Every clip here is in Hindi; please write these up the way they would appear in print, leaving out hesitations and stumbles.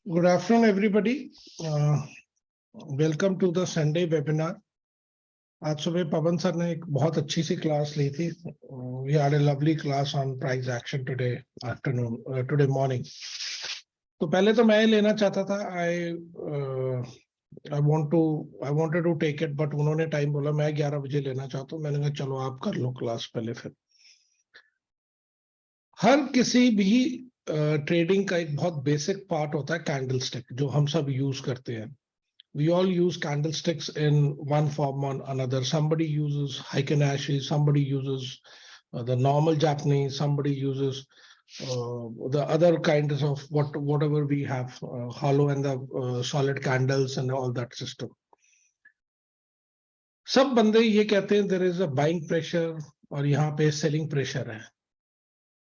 Good afternoon, everybody. Welcome to the Sunday webinar. आज सुबह पवन सर ने एक बहुत अच्छी सी क्लास ली थी. We had a lovely class on price action today afternoon, today morning. तो पहले तो मैं लेना चाहता था. I wanted to take it, but उन्होंने टाइम बोला मैं 11 बजे लेना चाहता हूँ. मैंने कहा चलो आप कर लो क्लास पहले. फिर हर किसी भी ट्रेडिंग का एक बहुत बेसिक पार्ट होता है कैंडल स्टिक, जो हम सब यूज करते हैं. We all use candlesticks in one form or another. Somebody uses Heiken Ashi, somebody uses the normal Japanese, somebody uses the other kinds of whatever we have, hollow and the solid candles and all that system. सब बंदे ये कहते हैं there is a buying pressure और यहाँ पे selling pressure है.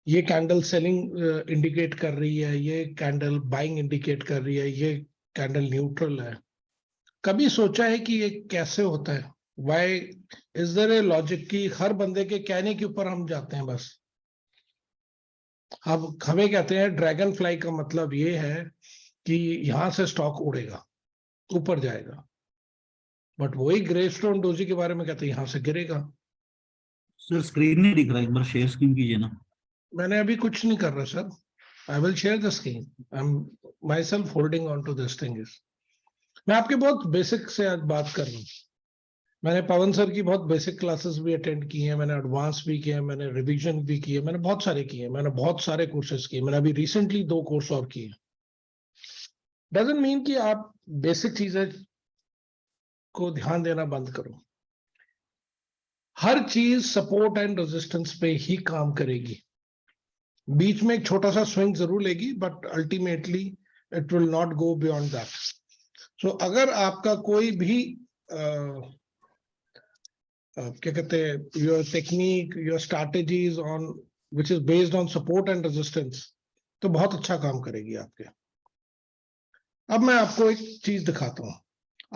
ये कैंडल सेलिंग इंडिकेट कर रही है, ये कैंडल बाइंग इंडिकेट कर रही है, ये कैंडल न्यूट्रल है. कभी सोचा है कि ये कैसे होता है? Why is there a logic कि हर बंदे के कहने के ऊपर हम जाते हैं बस. अब हमें कहते हैं ड्रैगन फ्लाई का मतलब ये है कि यहां से स्टॉक उड़ेगा, ऊपर जाएगा. बट वही ग्रेस्टोन डोजी के बारे में कहते हैं यहां से गिरेगा. सर स्क्रीन नहीं दिख रहा, एक बार शेयर स्क्रीन कीजिए ना. मैंने अभी कुछ नहीं कर रहा sir. I will share the screen. I am myself holding on to this thing. मैं आपके बहुत बेसिक से आज बात कर रहा हूँ. मैंने पवन सर की बहुत बेसिक क्लासेस भी अटेंड की हैं, मैंने एडवांस भी किए हैं, मैंने रिवीजन भी किए, मैंने बहुत सारे किए, मैंने बहुत सारे कोर्सेज किए, मैंने अभी रिसेंटली 2 कोर्स और किए. डजंट मीन कि आप बेसिक चीजें को ध्यान देना बंद करो. हर चीज सपोर्ट एंड रेजिस्टेंस पे ही काम करेगी. बीच में एक छोटा सा स्विंग जरूर लेगी, but ultimately it will not go beyond that. So अगर आपका कोई भी क्या कहते हैं, your technique, your strategies on which is based on support and resistance, तो बहुत अच्छा काम करेगी आपके. अब मैं आपको एक चीज दिखाता हूं.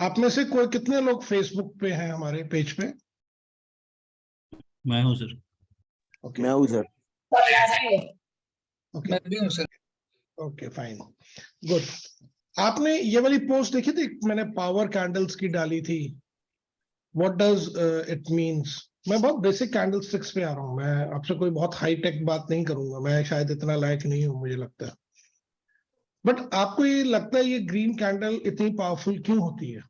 आप में से कोई कितने लोग फेसबुक पे हैं, हमारे पेज पे? मैं हूं सर. ओके, मैं हूं सर. ओके, मैं भी हूं सर. Okay, fine, good. आपने ये वाली पोस्ट देखी थी, मैंने पावर कैंडल्स की डाली थी. What does it means? मैं बहुत बेसिक कैंडल स्टिक्स पे आ रहा हूँ. मैं आपसे कोई बहुत हाई टेक बात नहीं करूंगा, मैं शायद इतना लायक नहीं हूँ, मुझे लगता है. बट आपको ये लगता है ये ग्रीन कैंडल इतनी पावरफुल क्यों होती है?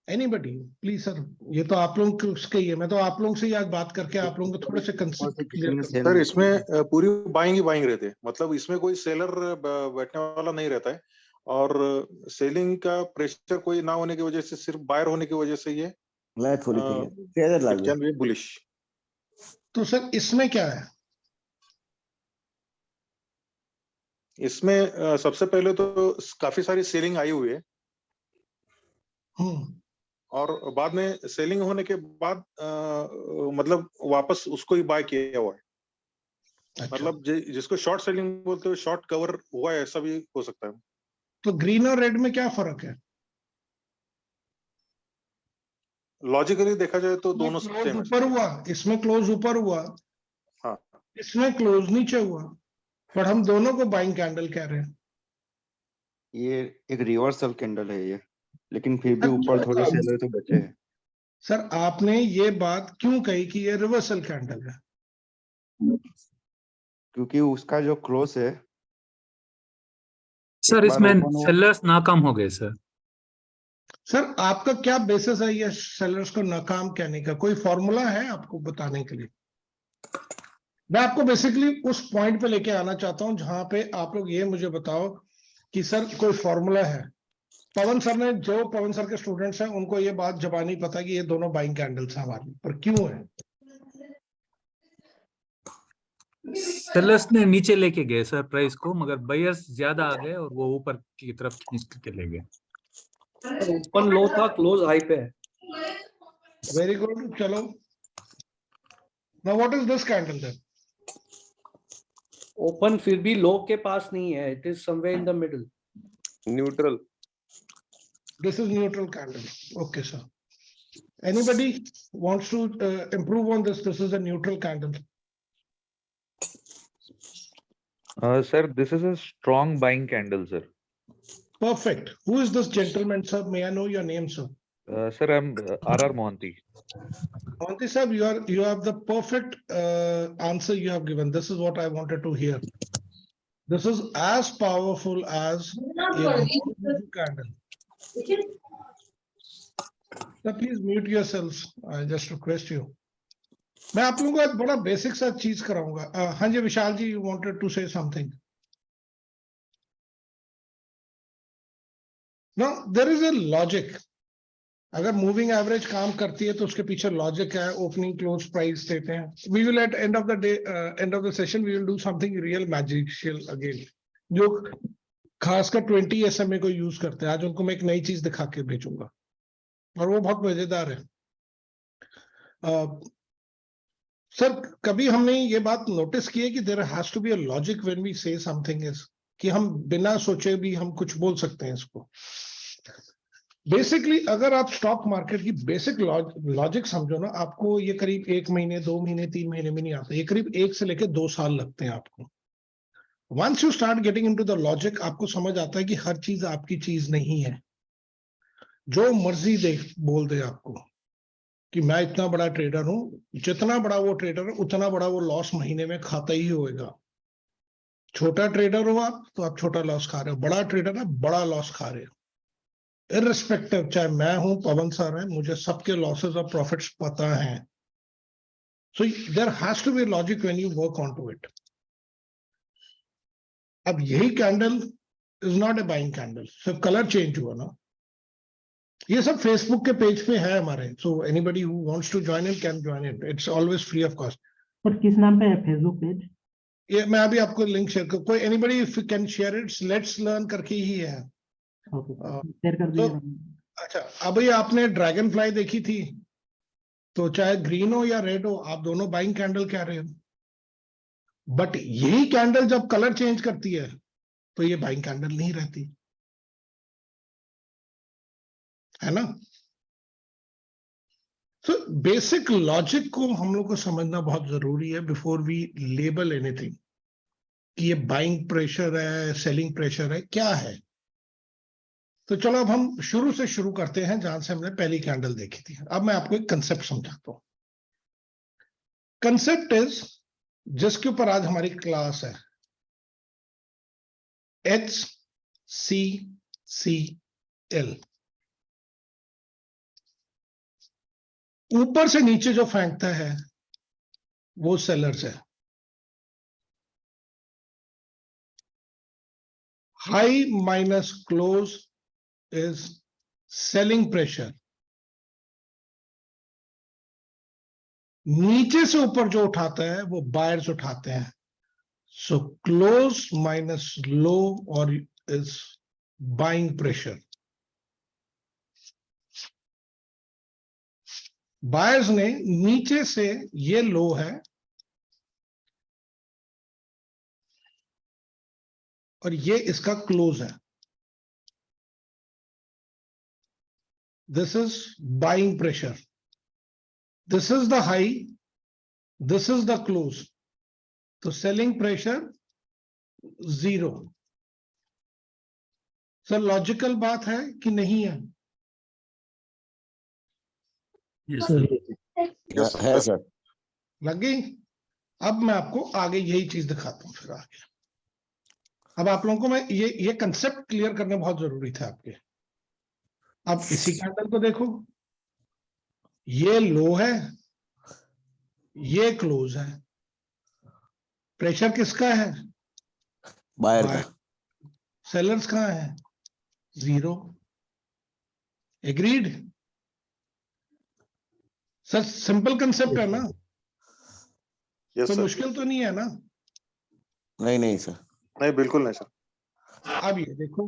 Anybody please sir. ये तो आप लोगों के उसके ही है. मैं तो आप लोगों से ही आज बात करके आप लोगों को थोड़े से कंसेप्ट क्लियर कर. सर इसमें पूरी बाइंग ही बाइंग रहते हैं, मतलब इसमें कोई सेलर बैठने वाला नहीं रहता है, और सेलिंग का प्रेशर कोई ना होने की वजह से, सिर्फ बायर होने की वजह से ये कैन बी बुलिश. तो सर इसमें क्या है? इसमें सबसे पहले तो काफी सारी सेलिंग आई हुई है, और बाद में सेलिंग होने के बाद मतलब वापस उसको ही बाय किया हुआ है. अच्छा. मतलब जिसको शॉर्ट सेलिंग बोलते हो, शॉर्ट कवर हुआ है, ऐसा भी हो सकता है. तो ग्रीन और रेड में क्या फर्क है? लॉजिकली देखा जाए तो दोनों सेम ऊपर हुआ, इसमें क्लोज ऊपर हुआ, हाँ, इसमें क्लोज नीचे हुआ, पर हम दोनों को बाइंग कैंडल कह रहे हैं. ये एक रिवर्सल कैंडल है ये, लेकिन फिर भी ऊपर थोड़े सेलर तो बचे हैं. सर आपने ये बात क्यों कही कि ये रिवर्सल कैंडल है? क्योंकि उसका जो क्लोज है सर इसमें सेलर्स नाकाम हो गए सर. सर आपका क्या बेसिस है ये सेलर्स को नाकाम कहने का? कोई फॉर्मूला है आपको बताने के लिए? मैं आपको बेसिकली उस पॉइंट पे लेके आना चाहता हूं जहां पे आप लोग ये मुझे बताओ कि सर कोई फॉर्मूला है. पवन सर ने, जो पवन सर के स्टूडेंट्स हैं उनको ये बात जबानी पता कि ये दोनों बाइंग कैंडल्स हैं हमारी, पर क्यों है? सेलर्स ने नीचे लेके गए सर प्राइस को, मगर बायर्स ज्यादा आ गए और वो ऊपर की तरफ खींच के ले गए. ओपन लो था, क्लोज हाई पे है. Very good. चलो, now what is this candle then? Open फिर भी लो के पास नहीं है, it is somewhere in the middle. Neutral. This is neutral candle. Okay, sir. Anybody wants to improve on this? This is a neutral candle. Sir, this is a strong buying candle, sir. Perfect. Who is this gentleman, sir? May I know your name, sir? Sir, I'm R.R. Mohanty. Mohanty sir, you have the perfect answer you have given. This is what I wanted to hear. This is as powerful as a candle. Sir, please mute yourselves. I just request you. मैं आप लोगों को एक बड़ा बेसिक सा चीज कराऊंगा. हाँ जी विशाल जी, you wanted to say something. Now there is a logic. अगर मूविंग एवरेज काम करती है तो उसके पीछे लॉजिक है. ओपनिंग क्लोज प्राइस देते हैं. We will at end of the day, end of the session we will do something real magical again, जो खासकर 20 SMA को यूज करते हैं. आज उनको मैं एक नई चीज दिखा के भेजूंगा और वो बहुत मजेदार है. सर कभी हमने ये बात नोटिस की है कि there has to be a logic when we say something is, कि हम बिना सोचे भी हम कुछ बोल सकते हैं इसको. बेसिकली अगर आप स्टॉक मार्केट की बेसिक लॉजिक समझो ना, आपको ये करीब 1 महीने 2 महीने 3 महीने में नहीं आता. ये करीब 1 से लेकर 2 साल लगते हैं आपको. Once you start getting into the logic, आपको समझ आता है कि हर चीज आपकी चीज नहीं है. जो मर्जी बोल दे आपको कि मैं इतना बड़ा ट्रेडर हूं, जितना बड़ा वो ट्रेडर है उतना बड़ा वो लॉस महीने में खाता ही होएगा. छोटा ट्रेडर हो आप तो आप छोटा लॉस खा रहे हो, बड़ा ट्रेडर है बड़ा लॉस खा रहे हो. इररिस्पेक्टिव, चाहे मैं हूं पवन सर है, मुझे सबके लॉसेस और प्रॉफिट्स पता हैं. So there has to be logic when you work on to it. अब यही candle is not a buying candle, सिर्फ कलर चेंज हुआ ना. ये सब फेसबुक के पेज पे है हमारे. So anybody who wants to join in can join in. It's always free of cost. पर किस नाम पे है फेसबुक पेज? ये मैं अभी आपको लिंक शेयर कर, कोई anybody if you can share it, let's learn करके ही है. शेयर कर दीजिए. अच्छा, अभी आपने ड्रैगन फ्लाई देखी थी, तो चाहे ग्रीन हो या रेड हो, आप दोनों बाइंग कैंडल कह रहे हो. बट यही कैंडल जब कलर चेंज करती है तो ये बाइंग कैंडल नहीं रहती है ना. तो बेसिक लॉजिक को हम लोग को समझना बहुत जरूरी है बिफोर वी लेबल एनीथिंग, कि ये बाइंग प्रेशर है, सेलिंग प्रेशर है, क्या है. तो चलो अब हम शुरू से शुरू करते हैं जहां से हमने पहली कैंडल देखी थी. अब मैं आपको एक कंसेप्ट समझाता हूं. कंसेप्ट इज, जिसके ऊपर आज हमारी क्लास है, HCCL. ऊपर से नीचे जो फेंकता है वो सेलर्स है. High minus close is selling pressure. नीचे से ऊपर जो उठाता है वो बायर्स उठाते हैं. सो क्लोज माइनस लो और इज बाइंग प्रेशर. बायर्स ने नीचे से, ये लो है और ये इसका क्लोज है. This is buying pressure. This is the high. This is the close. तो selling pressure 0. सर लॉजिकल बात है कि नहीं है? है सर. लग गई. अब मैं आपको आगे यही चीज दिखाता हूं. फिर आगे अब आप लोगों को मैं ये कंसेप्ट क्लियर करना बहुत जरूरी था आपके. अब इसी कैंडल को देखो, ये लो है, ये क्लोज है. प्रेशर किसका है? बायर का. सेलर्स कहाँ है? 0. एग्रीड? सर सिंपल कंसेप्ट है ना? यस कोई सर. मुश्किल तो नहीं है ना? नहीं सर. नहीं, बिल्कुल नहीं सर. अब ये देखो,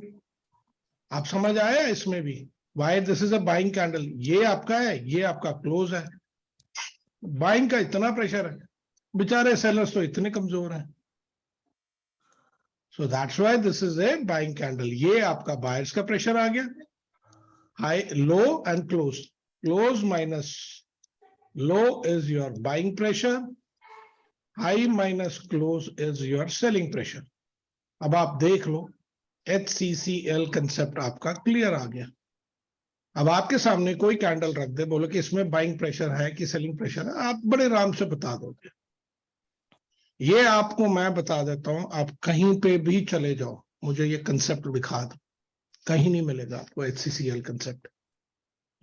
आप समझ आया इसमें भी why this is a buying candle. ये आपका है, ये आपका क्लोज है. बाइंग का इतना प्रेशर है, बेचारे सेलर्स तो इतने कमजोर हैं. So that's why this is a buying candle. ये आपका बायर्स का प्रेशर आ गया. High, low and close. Close minus low is your buying pressure. High minus close is your selling pressure. अब आप देख लो, HCCL कंसेप्ट आपका क्लियर आ गया। अब आपके सामने कोई कैंडल रख दे, बोलो कि इसमें बाइंग प्रेशर है कि सेलिंग प्रेशर है, आप बड़े आराम से बता दोगे। ये आपको मैं बता देता हूं, आप कहीं पे भी चले जाओ, मुझे ये कंसेप्ट दिखा दो, कहीं नहीं मिलेगा आपको HCCL कंसेप्ट।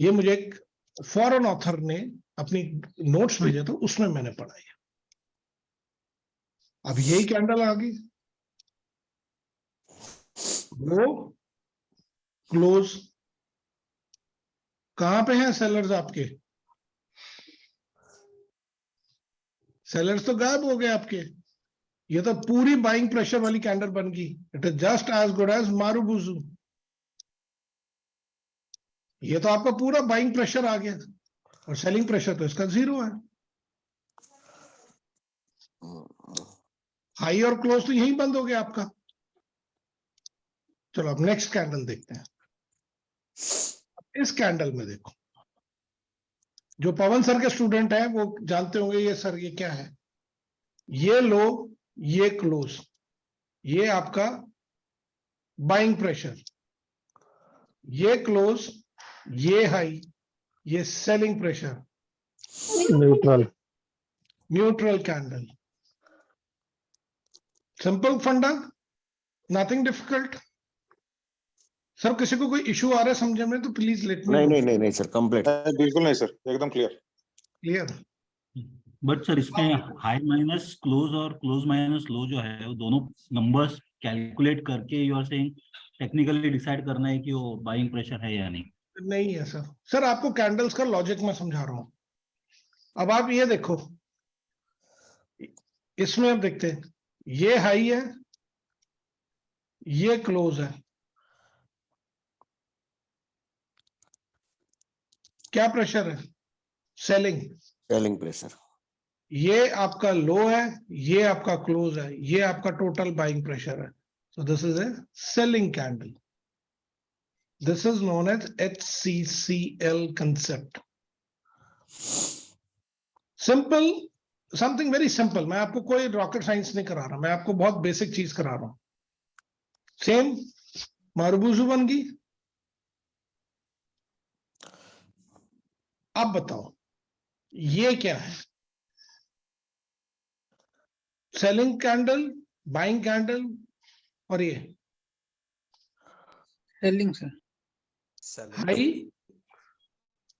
ये मुझे एक फॉरेन ऑथर ने अपनी नोट्स भेजे थे, उसमें मैंने पढ़ा है। अब यही कैंडल आ गई, लो क्लोज, कहां पे हैं सेलर्स आपके? सेलर्स तो गायब हो गए आपके। ये तो पूरी बाइंग प्रेशर वाली कैंडल बन गई। It is just as good as marubozu. ये तो आपका पूरा बाइंग प्रेशर आ गया, और सेलिंग प्रेशर तो इसका 0 है। हाई और क्लोज तो यही बंद हो गया आपका। चलो अब नेक्स्ट कैंडल देखते हैं। इस कैंडल में देखो, जो पवन सर के स्टूडेंट है वो जानते होंगे, ये सर ये क्या है, ये लो, ये क्लोज, ये आपका बाइंग प्रेशर, ये क्लोज, ये हाई, ये selling pressure, neutral candle. Simple फंडा, नथिंग डिफिकल्ट। सर किसी को कोई इशू आ रहा है समझने में तो प्लीज लेट मी नहीं नो। नहीं नहीं सर, कंप्लीट। बिल्कुल नहीं सर, एकदम क्लियर। क्लियर। बट सर इसमें हाई माइनस क्लोज और क्लोज माइनस लो जो है वो दोनों नंबर्स कैलकुलेट करके you are saying technically decide करना है कि वो बाइंग प्रेशर है या नहीं? नहीं है सर। सर आपको कैंडल्स का लॉजिक मैं समझा रहा हूं। अब आप ये देखो, इसमें अब देखते हैं, ये हाई है, ये क्लोज है, क्या प्रेशर है? सेलिंग। Selling pressure. ये आपका लो है, ये आपका क्लोज है, ये आपका टोटल बाइंग प्रेशर है। So this is a selling candle. This is known as HCCL concept. Simple, something very simple. मैं आपको कोई रॉकेट साइंस नहीं करा रहा, मैं आपको बहुत बेसिक चीज करा रहा हूं। सेम मारुबुजू बन गई। अब बताओ ये क्या है? सेलिंग कैंडल, बाइंग कैंडल, और ये सेलिंग सर। हाई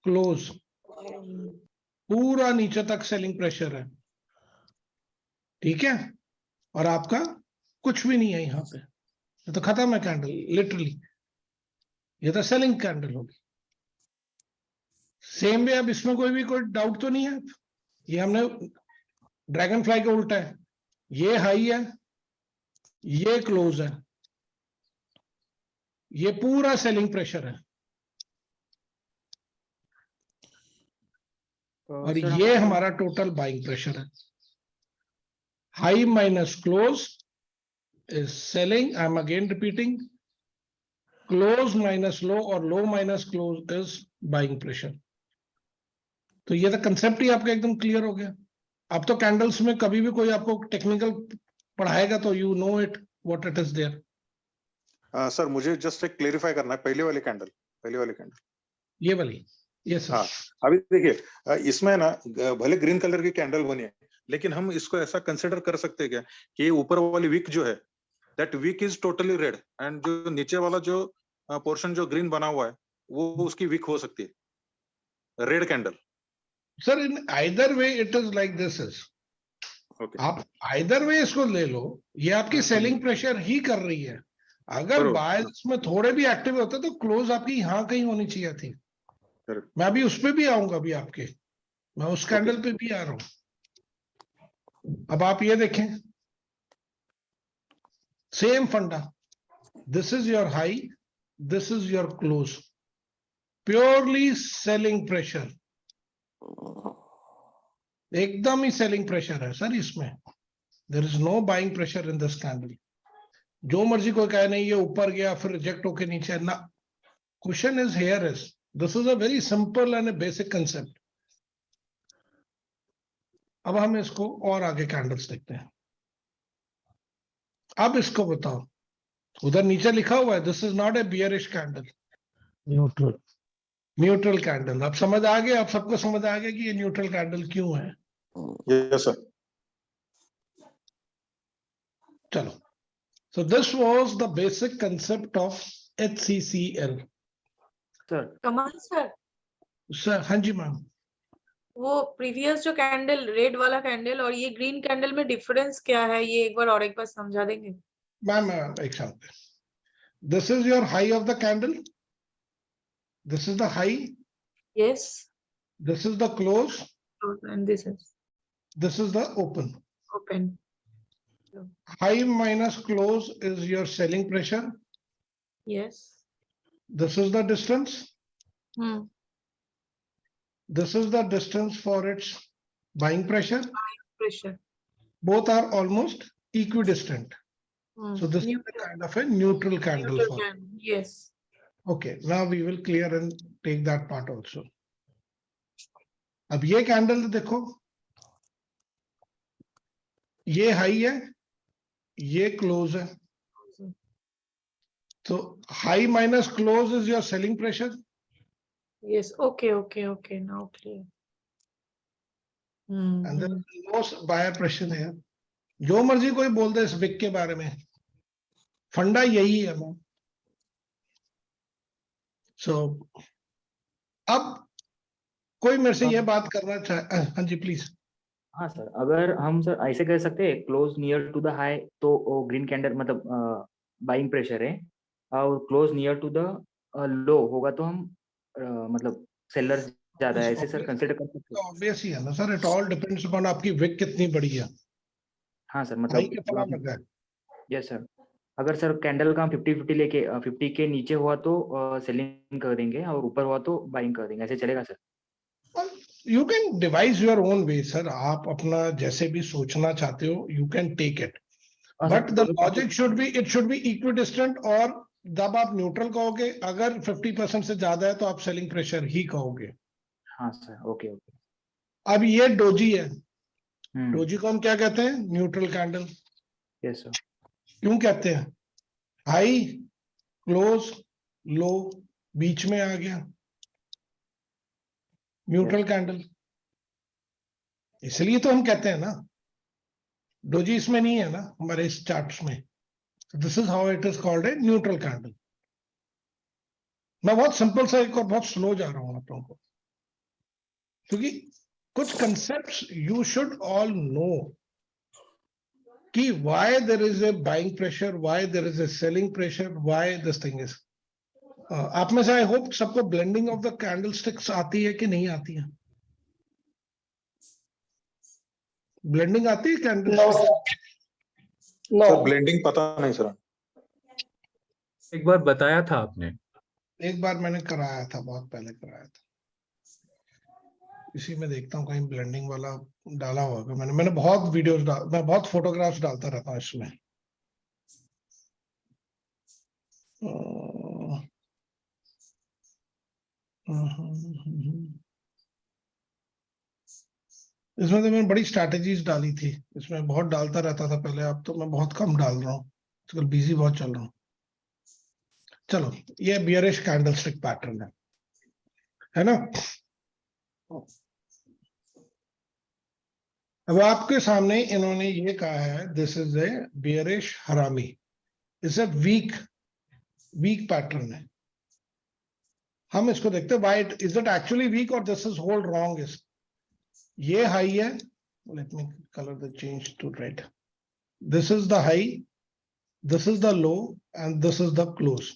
क्लोज, पूरा नीचे तक सेलिंग प्रेशर है, ठीक है। और आपका कुछ भी नहीं है यहां पे, ये तो खत्म है कैंडल लिटरली। ये तो सेलिंग कैंडल होगी। सेम वे, अब इसमें कोई डाउट तो नहीं है। ये हमने ड्रैगन फ्लाई का उल्टा है, ये हाई है, ये क्लोज है, ये पूरा सेलिंग प्रेशर है, और सर ये हमारा टोटल बाइंग प्रेशर है। High minus close is selling, I am again repeating, close minus low और low minus close is buying pressure. तो ये तो कंसेप्ट ही आपका एकदम क्लियर हो गया। अब तो कैंडल्स में कभी भी कोई आपको टेक्निकल पढ़ाएगा तो you know it what it is there. Sir मुझे जस्ट एक क्लेरिफाई करना है, पहले वाली कैंडल। ये वाली, ये सर। हाँ, अभी देखिए इसमें ना भले ग्रीन कलर की कैंडल बनी है, लेकिन हम इसको ऐसा कंसिडर कर सकते हैं क्या कि ये ऊपर वाली विक जो है, that wick is totally red, and जो नीचे वाला जो पोर्शन जो ग्रीन बना हुआ है वो उसकी विक हो सकती है, red candle. Sir in either way it is like this is. Okay, आप आइदर वे इसको ले लो, ये आपकी सेलिंग प्रेशर ही कर रही है। अगर बरोबर। बायर्स में थोड़े भी एक्टिव होते तो क्लोज आपकी यहां कहीं होनी चाहिए थी। Correct. मैं अभी उस पे भी आऊंगा, अभी आपके, मैं उस कैंडल पे भी आ रहा हूं। अब आप ये देखें, सेम फंडा, this is your high, this is your close, purely selling pressure, एकदम ही सेलिंग प्रेशर है सर इसमें। There is no buying pressure in this candle. जो मर्जी कोई कहे नहीं ये ऊपर गया फिर रिजेक्ट होके नीचे ना, question is here is, this is a very simple and basic concept. अब हम इसको और आगे कैंडल्स देखते हैं। अब इसको बताओ, उधर नीचे लिखा हुआ है this is not A bearish candle, Neutral. Neutral candle. अब समझ आ गया, अब सबको समझ आ गया कि ये न्यूट्रल कैंडल क्यों है। Yes sir. चलो, so this was the basic concept of HCCL. Sir, कमाल सर, सर हाँ जी मैम। वो प्रीवियस जो कैंडल रेड वाला कैंडल और ये ग्रीन कैंडल में डिफरेंस क्या है, ये एक बार और एक बार समझा देंगे? मैम एक साथ, this is your high of the candle, this is the high, yes, this is the close, and this is this is the open. Open. High minus close is your selling pressure, yes. this is the distance, hmm, this is the distance for its buying pressure, pressure. both are almost equidistant. So this is a kind of a neutral candle for. Yes. Okay, now we will clear and take that part also. अब ये कैंडल देखो, ये हाई है, ये क्लोज है, तो high minus close is your selling pressure, yes, okay okay okay, now clear. And there is no buyer pressure है। जो मर्जी कोई बोल दे इस विक के बारे में, फंडा यही है मैम। सो अब कोई मेरे से ये बात करना चाहे, हाँ जी प्लीज। हाँ सर, अगर हम सर ऐसे कह सकते हैं close near to the high तो वो ग्रीन कैंडल मतलब बाइंग प्रेशर है, और close near to the low होगा तो हम मतलब सेलर ज्यादा है, ऐसे सर कंसीडर कर सकते हैं। ऑब्वियस ही है ना sir, it all depends upon आपकी विक कितनी बड़ी है। हाँ सर, हाई कितना मतलब लगा है। यस सर, अगर सर कैंडल का 50-50 लेके 50 के नीचे हुआ तो सेलिंग कर देंगे और ऊपर हुआ तो बाइंग कर देंगे, ऐसे चलेगा sir? You can devise your own way, sir. आप अपना जैसे भी सोचना चाहते हो, you can take it. But the logic should be, it should be equidistant, और जब आप न्यूट्रल कहोगे, अगर 50% से ज्यादा है तो आप सेलिंग प्रेशर ही कहोगे। हाँ सर, ओके ओके। अब ये डोजी है, डोजी को हम क्या कहते हैं? Neutral candle. Yes sir. क्यों कहते हैं? हाई, क्लोज, लो, बीच में आ गया, न्यूट्रल कैंडल, इसलिए तो हम कहते हैं ना। डोजी इसमें नहीं है ना हमारे इस चार्ट्स में। This is how it is called a neutral candle. मैं बहुत सिंपल सा एक और बहुत स्लो जा रहा हूं आप लोगों को, क्योंकि कुछ concepts you should all know कि why there is a buying pressure, why there is a selling pressure, why this thing is. आप में से आई होप सबको blending of the candlesticks आती है कि नहीं आती है? ब्लेंडिंग आती है कैंडल? सर ब्लेंडिंग पता नहीं सर। एक बार बताया था आपने। एक बार मैंने कराया था, बहुत पहले कराया था। इसी में देखता हूँ कहीं ब्लेंडिंग वाला डाला होगा। मैंने बहुत वीडियोस मैं बहुत फोटोग्राफ्स डालता रहता हूँ इसमें। इसमें तो मैंने बड़ी स्ट्रैटेजीज डाली थी, इसमें बहुत डालता रहता था पहले। अब तो मैं बहुत कम डाल रहा हूँ, आजकल बिजी बहुत चल रहा हूँ। चलो, ये बियरिश कैंडलस्टिक पैटर्न है ना। अब आपके सामने इन्होंने ये कहा है this is a bearish harami, is a weak pattern है। हम इसको देखते हैं, why is it actually weak और this is hold wrong. Is ये हाई है, let me colour the change to red. This is the high, this is the low, and this is the close.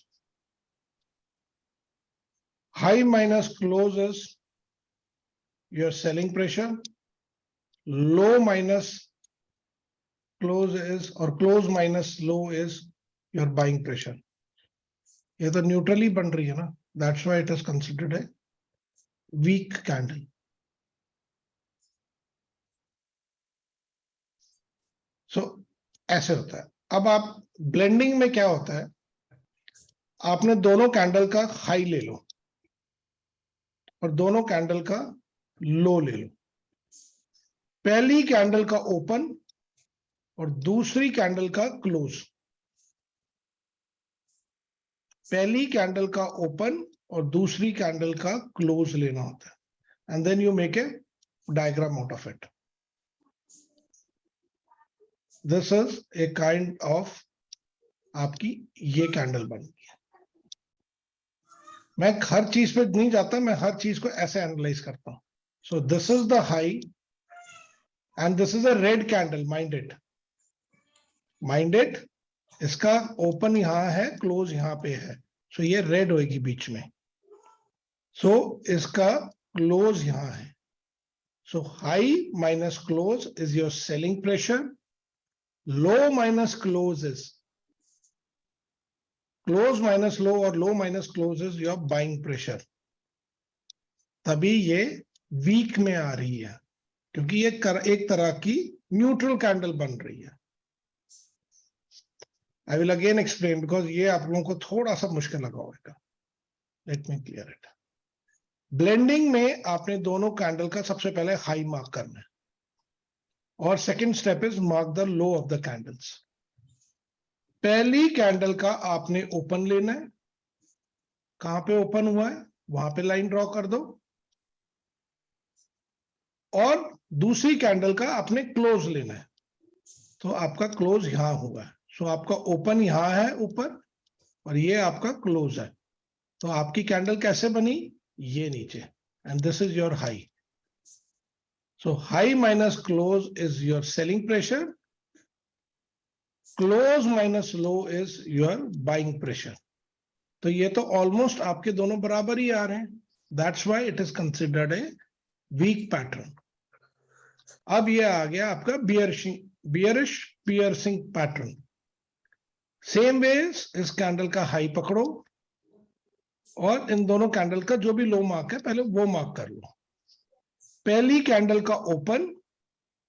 High minus close is your selling pressure, low minus close is, or close minus low is your buying pressure. ये तो न्यूट्रली बन रही है ना, that's why it is considered a weak candle. So ऐसे होता है। अब आप ब्लेंडिंग में क्या होता है, आपने दोनों कैंडल का हाई ले लो और दोनों कैंडल का लो ले लो। पहली कैंडल का ओपन और दूसरी कैंडल का क्लोज। पहली कैंडल का ओपन और दूसरी कैंडल का क्लोज लेना होता है and then you make a diagram out of it. This is a kind of आपकी ये कैंडल बन गई है। मैं हर चीज पे नहीं जाता, मैं हर चीज को ऐसे एनालाइज करता हूं। सो this is the high and this is a red candle, mind it. इसका ओपन यहां है, क्लोज यहां पे है, सो ये रेड होगी बीच में। सो इसका क्लोज यहां है। So high minus close is your selling pressure, low minus close is close minus low और low minus close is your buying pressure. तभी ये वीक में आ रही है क्योंकि ये एक तरह की न्यूट्रल कैंडल बन रही है। I will again explain because ये आप लोगों को थोड़ा सा मुश्किल लगा होगा। Let me clear it. Blending में आपने दोनों कैंडल का सबसे पहले हाई मार्क करना है और second step is mark the low of the candles. पहली कैंडल का आपने ओपन लेना है, कहां पे ओपन हुआ है वहां पे लाइन ड्रॉ कर दो, और दूसरी कैंडल का आपने क्लोज लेना है, तो आपका क्लोज यहां हुआ है। सो आपका ओपन यहां है ऊपर और ये आपका क्लोज है, तो आपकी कैंडल कैसे बनी, ये नीचे, and this is your high. So high minus close is your selling pressure, close minus low is your buying pressure. तो ये तो ऑलमोस्ट आपके दोनों बराबर ही आ रहे हैं, that's why it is considered a weak pattern. अब ये आ गया आपका bearish piercing pattern. Same ways इस कैंडल का हाई पकड़ो और इन दोनों कैंडल का जो भी लो मार्क है पहले वो मार्क कर लो। पहली कैंडल का ओपन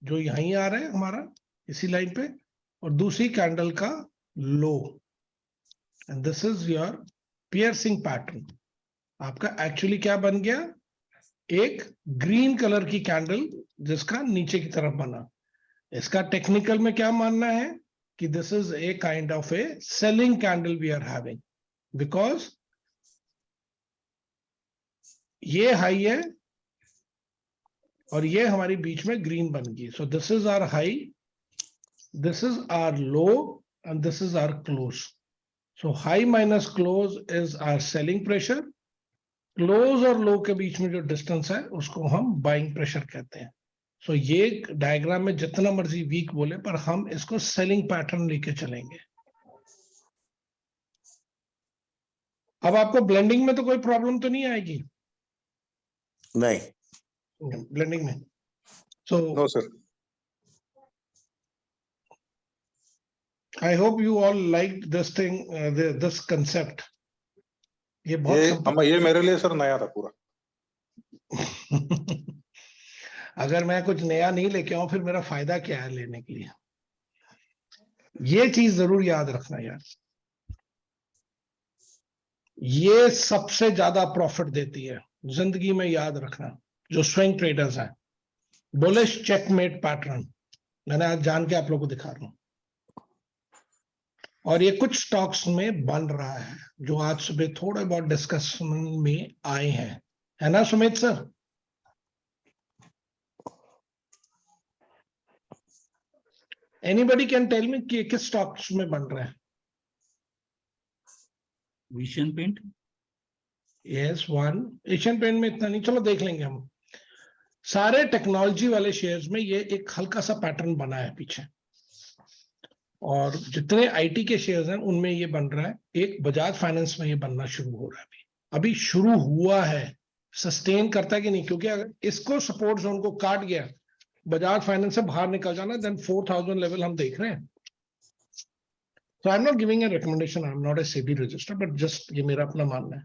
जो यहीं आ रहा है हमारा इसी लाइन पे, और दूसरी कैंडल का low, and this is your piercing pattern. आपका एक्चुअली क्या बन गया, एक ग्रीन कलर की कैंडल जिसका नीचे की तरफ बना। इसका टेक्निकल में क्या मानना है कि this is a kind of a selling candle we are having, because ये हाई है और ये हमारी बीच में ग्रीन बन गई। So this is our high, this is our low and this is our close. So high minus close is our selling pressure, close और लो के बीच में जो डिस्टेंस है उसको हम बाइंग प्रेशर कहते हैं। सो ये डायग्राम में जितना मर्जी वीक बोले पर हम इसको सेलिंग पैटर्न लेके चलेंगे। अब आपको ब्लेंडिंग में तो कोई प्रॉब्लम तो नहीं आएगी? नहीं। ब्लेंडिंग में so no sir. I hope you all like this thing, this concept. ये बहुत ये मेरे लिए सर नया था पूरा। अगर मैं कुछ नया नहीं लेके आऊं फिर मेरा फायदा क्या है लेने के लिए। ये चीज जरूर याद रखना यार, ये सबसे ज्यादा प्रॉफिट देती है जिंदगी में, याद रखना। जो स्विंग ट्रेडर्स हैं, बुलिश चेकमेट पैटर्न मैंने आज जान के आप लोगों को दिखा रहा हूं, और ये कुछ स्टॉक्स में बन रहा है जो आज सुबह थोड़े बहुत डिस्कशन में आए हैं, है ना Sumit sir? Anybody can tell me कि किस स्टॉक्स में बन रहा है? Asian paint. Yes one. Asian paint में इतना नहीं, चलो देख लेंगे हम। सारे टेक्नोलॉजी वाले शेयर्स में ये एक हल्का सा पैटर्न बना है पीछे, और जितने आईटी के शेयर्स हैं उनमें ये बन रहा है। एक बजाज फाइनेंस में ये बनना शुरू हो रहा है, अभी शुरू हुआ है। सस्टेन करता है कि नहीं, क्योंकि अगर इसको सपोर्ट जोन को काट गया, बजाज फाइनेंस से बाहर निकल जाना, देन 4000 लेवल हम देख रहे हैं। So I'm not giving a recommendation, I'm not a SEBI register, but just ये मेरा अपना मानना है।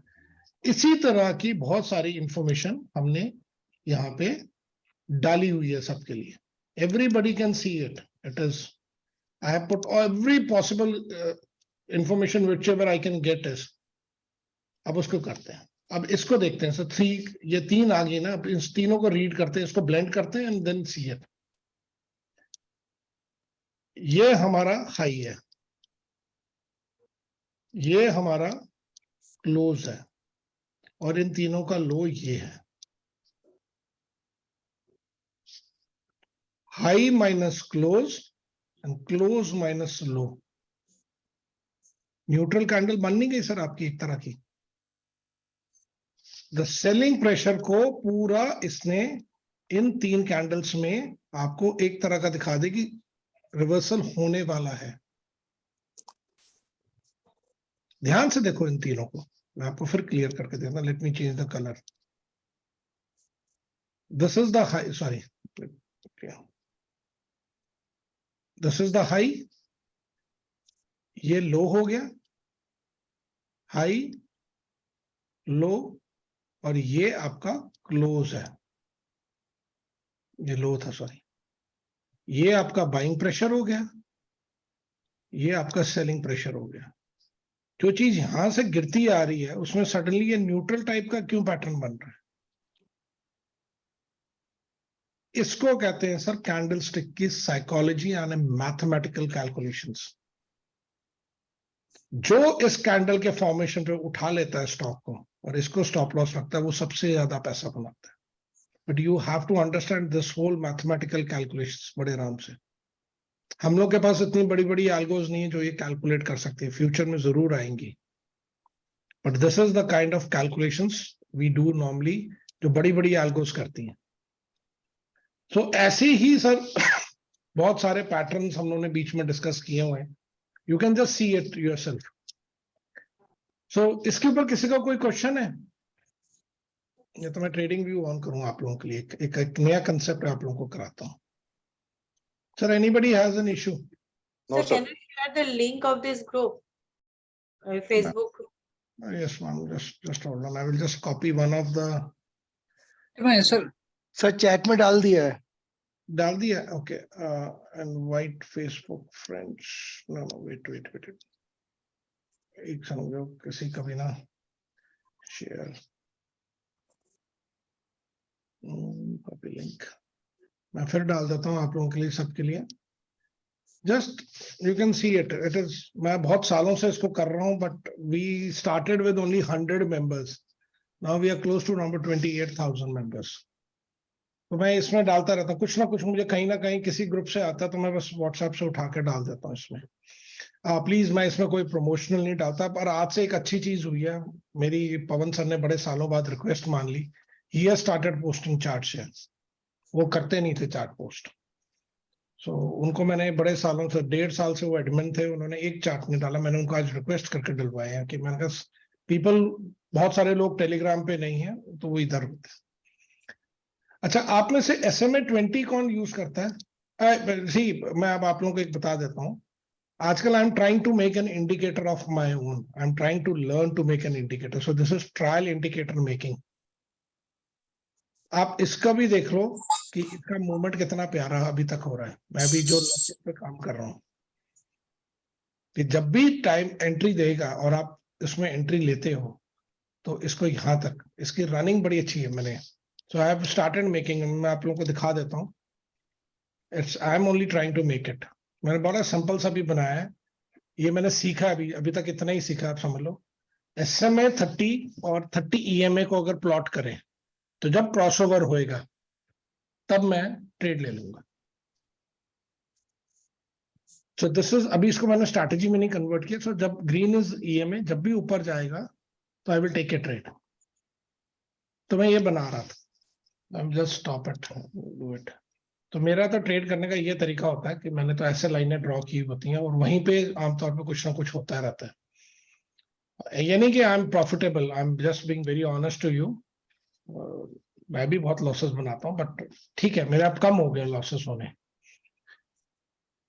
इसी तरह की बहुत सारी इंफॉर्मेशन हमने यहाँ पे डाली हुई है सबके लिए। Everybody can see it. It is, I have put every possible information whichever I can get is। अब उसको करते हैं, अब इसको देखते हैं। So ये तीन आ गई ना, अब इन तीनों को रीड करते हैं, इसको ब्लेंड करते हैं एंड देन सी इट। ये हमारा हाई है, ये हमारा क्लोज है, और इन तीनों का लो ये है। High minus close and close minus low. Neutral candle बन नहीं गई सर आपकी एक तरह की। द सेलिंग प्रेशर को पूरा इसने इन 3 कैंडल्स में आपको एक तरह का दिखा दे कि रिवर्सल होने वाला है। ध्यान से देखो इन तीनों को, मैं आपको फिर क्लियर करके देता। Let me change the colour. This is the high, sorry, this is the high, ये लो हो गया, हाई लो, और ये आपका क्लोज है, ये लो था सॉरी। ये आपका बाइंग प्रेशर हो गया, ये आपका सेलिंग प्रेशर हो गया। जो चीज यहां से गिरती आ रही है उसमें सडनली ये न्यूट्रल टाइप का क्यों पैटर्न बन रहा है? इसको कहते हैं सर कैंडलस्टिक की साइकोलॉजी यानी मैथमेटिकल कैलकुलेशंस। जो इस कैंडल के फॉर्मेशन पे उठा लेता है स्टॉक को और इसको स्टॉप लॉस रखता है, वो सबसे ज्यादा पैसा कमाता है। But you have to understand this whole mathematical calculations बड़े आराम से। हम लोग के पास इतनी बड़ी बड़ी एल्गोज नहीं है जो ये कैलकुलेट कर सकते हैं, फ्यूचर में जरूर आएंगी। But this is the kind of calculations we do normally, जो बड़ी बड़ी एल्गोज करती हैं। तो ऐसे ही सर बहुत सारे पैटर्न्स हम लोगों ने बीच में डिस्कस किए हुए हैं। You can just see it yourself. So इसके ऊपर किसी का कोई क्वेश्चन है? या तो मैं ट्रेडिंग व्यू ऑन करूं आप लोगों के लिए, एक नया कंसेप्ट आप लोगों को कराता हूं। Sir anybody has an issue? No, So sir. can you share the link of this group? Facebook group. Yes ma'am, just hold on, I will just copy one of the. मैं सर चैट में डाल दिया है। डाल दिया, okay. Invite Facebook friends, no wait, एक समझो किसी का भी ना शेयर, कॉपी लिंक मैं फिर डाल देता हूं आप लोगों के लिए, सबके लिए। Just you can see it is, मैं बहुत सालों से इसको कर रहा हूं, but we started with only 100 members, now we are close to number 28,000 members. तो मैं इसमें डालता रहता हूँ, कुछ ना कुछ मुझे कहीं ना कहीं किसी ग्रुप से आता है तो मैं बस व्हाट्सएप से उठा के डाल देता हूँ इसमें। प्लीज मैं इसमें कोई प्रमोशनल नहीं डालता। पर आज से एक अच्छी चीज हुई है, मेरी पवन सर ने बड़े सालों बाद रिक्वेस्ट मान ली। He has started posting chart share, वो करते नहीं थे चार्ट पोस्ट। सो उनको मैंने बड़े सालों से, 1.5 साल से वो एडमिन थे, उन्होंने एक चार्ट नहीं डाला। मैंने उनको आज रिक्वेस्ट करके डलवाया कि मैंने कहा पीपल, बहुत सारे लोग टेलीग्राम पे नहीं है तो वो इधर होते हैं। अच्छा, आप में से SMA 20 कौन यूज करता है? सी मैं अब आप लोगों को एक बता देता हूँ। आजकल I am trying to make an indicator of my own, I am trying to learn to make an indicator, so this is trial indicator making. आप इसका भी देख लो कि इसका मूवमेंट कितना प्यारा अभी तक हो रहा है। मैं भी जो लॉजिक पे काम कर रहा हूँ कि जब भी टाइम एंट्री देगा और आप इसमें एंट्री लेते हो तो इसको यहां तक, इसकी रनिंग बड़ी अच्छी है। मैंने so I have started making, मैं आप लोगों को दिखा देता हूँ। It's, I am only trying to make it. मैंने बड़ा सिंपल सा भी बनाया है, ये मैंने सीखा अभी तक इतना ही सीखा, आप समझ लो। SMA 30 और 30 EMA को अगर प्लॉट करें तो जब क्रॉसओवर होएगा तब मैं ट्रेड ले लूंगा। सो दिस इज, अभी इसको मैंने स्ट्रैटेजी में नहीं कन्वर्ट किया। सो जब ग्रीन इज EMA, जब भी ऊपर जाएगा तो I will take a trade. तो मैं ये बना रहा था, I will just stop it, do it. तो मेरा तो ट्रेड करने का ये तरीका होता है कि मैंने तो ऐसे लाइनें ड्रॉ की होती हैं और वहीं पे आमतौर पे कुछ ना कुछ होता रहता है। ये नहीं कि I am profitable, I am just being very honest to you. मैं भी बहुत लॉसेस बनाता हूँ, बट ठीक है, मेरे अब कम हो गए लॉसेस होने।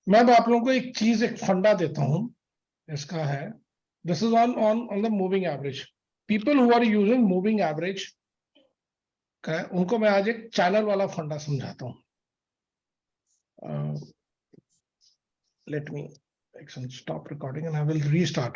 मैं अब आप लोगों को एक चीज, एक फंडा देता हूँ, इसका है, this is on the moving average. People who are using moving average का, उनको मैं आज एक चैनल वाला फंडा समझाता हूँ। Let me stop recording and I will restart.